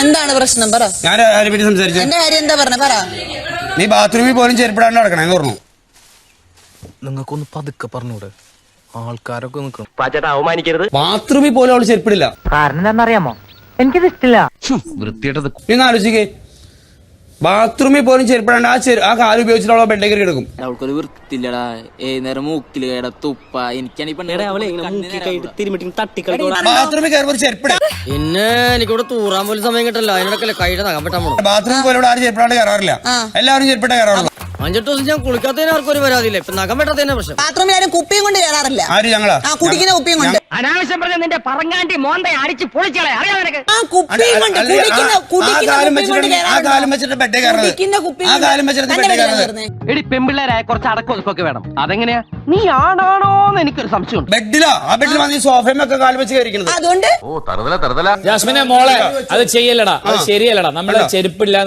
എന്താണ് പ്രശ്നം പറ. ഞാൻ ആരെ പറ്റി സംസാരിച്ചു? എന്റെ കാര്യം എന്താ പറഞ്ഞ പറ. നീ ബാത്റൂമിൽ പോലും ചെരുപ്പിടാണ്ട് നടക്കണേന്ന് പറഞ്ഞു. നിങ്ങൾക്കൊന്ന് പതുക്കെ പറഞ്ഞൂടെ, ആൾക്കാരൊക്കെ നിൽക്കണം. പാച്ചേട്ടാ അവമാനിക്കരുത്. ബാത്റൂമിൽ പോലും അവള് ചെരുപ്പിടില്ല. കാരണം എന്താണെന്നറിയാമോ? എനിക്കിത് ഇഷ്ടമില്ല. വൃത്തിയായിട്ടത് നീ ഒന്ന് ആലോചിക്കേ, ബാത്റൂമിൽ പോലും ചെരുപ്പിടാണ്ട് ആ കാല് ഉപയോഗിച്ചിട്ട് അവളെ ബെഡേക്ക് എടുക്കും. അവൾക്കൊരു വൃത്തില്ലടാ, നേരം മൂക്കില് കേട തുപ്പ. ബാത്റൂമിൽ കയറുമ്പോൾ ചെരുപ്പിട. പിന്നെ എനിക്കിവിടെ തൂറാൻ പോലും സമയം കിട്ടല്ലോ, അതിനോടൊക്കെ കൈയുടെ നഖം പെട്ടാ ബാത്റൂമിൽ പോലും ഇവിടെ ആരും ചെരുപ്പിടാണ്ട് കയറാറില്ല. എല്ലാവരും ചെരുപ്പിട്ടേ കയറാറുള്ളൂ. 5-8 ദിവസം ഞാൻ കുളിക്കാത്തതിന് ആർക്കും ഒരു പരാതിയില്ല. ഇപ്പൊ നഖം പെട്ടാത്തതിന്റെ പ്രശ്നം. ബാത്റൂമിൽ ആരും കുപ്പിയും കൊണ്ട് കയറാറില്ല. ആര്? ഞങ്ങളാ കുടിക്കുന്ന കുപ്പിയും കൊണ്ട്. അനാവശ്യം പറഞ്ഞ നിന്റെ പറങ്ങാണ്ടി മോന്തെ അടിച്ച് പൊളിച്ചളെ. അറിയാം നിനക്ക്? ആ കുപ്പിയും കൊണ്ട് ആ കാലം വെച്ചിട്ട് ബെഡേ കയറുന്നത്. ആ കാലം വെച്ചിട്ട് ബെഡേ കയറുന്നത്. എടി പെമ്പിള്ളേരായ കുറച്ച് അടക്കൊതുക്കൊക്കെ വേണം. അതെങ്ങനെയാ? നീ ആണാണോന്ന് എനിക്കൊരു സംശയമുണ്ട്. ബെഡിലാ? ആ ബെഡിൽ വന്ന് സോഫയുമൊക്കെ കാലം വെച്ച് കയറിക്കുന്നത്. അതുകൊണ്ട് ജാസ്മിനെ മോളെ അത് ചെയ്യല്ലടാ, അത് ശരിയല്ലടാ. നമ്മള് ചെരുപ്പില്ല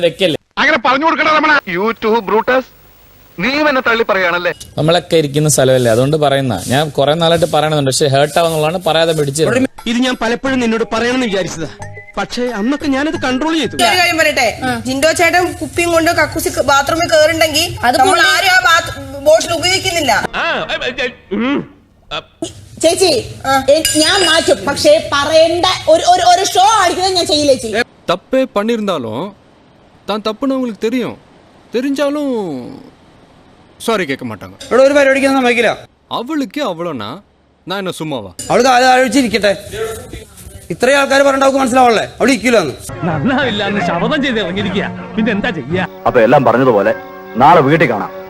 വെക്കല്ലേ, അങ്ങനെ പറഞ്ഞു കൊടുക്കണ നമ്മളെ യൂട്യൂബ് ബ്രൂട്ടസ്. നീ എന്നെ തള്ളി പറയാണല്ലേ? നമ്മളൊക്കെ ഇരിക്കുന്ന സ്ഥലമല്ലേ, അതുകൊണ്ട് പറയുന്ന. ഞാൻ കുറെ നാളായിട്ട് പറയണമെന്നുണ്ട്, പക്ഷെ ഹേർട്ട് ആവുന്നുള്ളതാണ് പറയാതെ പിടിച്ചത്. ഇത് ഞാൻ പലപ്പോഴും നിന്നോട് പറയണമെന്ന് വിചാരിച്ചതാ, പക്ഷെ അന്നൊക്കെ ഞാനത് കൺട്രോൾ ചെയ്തു. ഒരു കാര്യം പറയട്ടെ, ജിൻഡോ ചേട്ടൻ കുപ്പിയും കൊണ്ട് കക്കൂസി ബാത്റൂമിൽ കയറുണ്ടെങ്കിൽ നമ്മൾ ആരും ആ ബോട്ടിൽ ഉപയോഗിക്കുന്നില്ല. ചേച്ചി ഞാൻ മാറ്റും, പക്ഷേ പറയേണ്ട ഒരു ഷോ അടിക്കുന്നത് ഞാൻ ചെയ്യില്ലേ ചേച്ചി. தப்பே பண்ணியிருந்தாலும் தான் தப்புன்னு அவங்களுக்கு தெரியும், தெரிஞ்சாலும் சாரி கேட்க மாட்டாங்க. ഇവിടെ ഒരു പരിപാടിക്കൊന്നും സമ്മതിക്കില്ല. அவளுக்கே அவ்வளோனா நான் என்ன சும்மாவா? അവള് കാല് താഴ്ചിരിക്കട്ടെ. ഇത്രയും ആൾക്കാർ പറഞ്ഞിട്ട് അവൾക്ക് മനസ്സിലാവല്ലേ അവള് ഇരിക്കില്ലെന്ന്. നന്നാവില്ല ശപഥം ചെയ്ത് ഇറങ്ങിയിരിക്കുക, പിന്നെ എന്താ ചെയ്യാ? അപ്പൊ എല്ലാം പറഞ്ഞതുപോലെ നാളെ വീട്ടിൽ കാണാം.